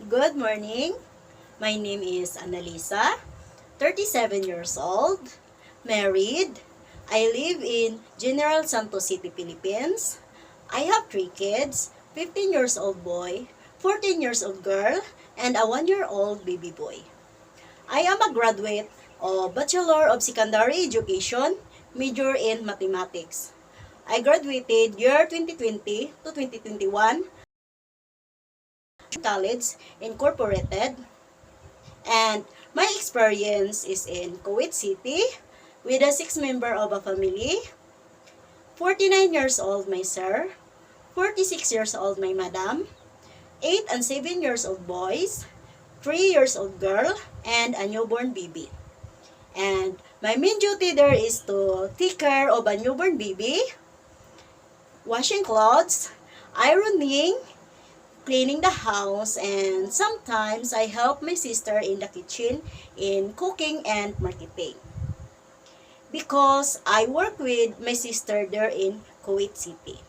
Good morning. My name is Annalisa, 37 years old, married. I live in General Santos City, Philippines. I have 3 kids, 15 years old boy, 14 years old girl, and a 1-year-old baby boy. I am a graduate of Bachelor of Secondary Education, major in Mathematics. I graduated year 2020 to 2021, College Incorporated. And my experience is in Kuwait City with a 6 member of a family. 49 years old my sir, 46 years old my madam, 8 and 7 years old boys, 3 years old girl, and a newborn baby. And my main duty there is to take care of a newborn baby, washing clothes, ironing, cleaning the house, and sometimes I help my sister in the kitchen in cooking and marketing. Because I work with my sister there in Kuwait City.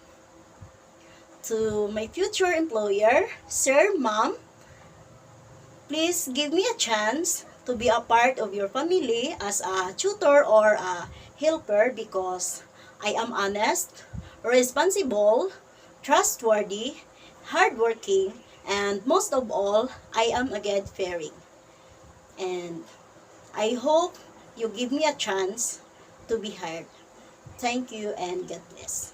To my future employer, Sir, Ma'am, please give me a chance to be a part of your family as a tutor or a helper because I am honest, responsible, trustworthy, hardworking, and most of all, I am a God-fearing. And I hope you give me a chance to be hired. Thank you and God bless.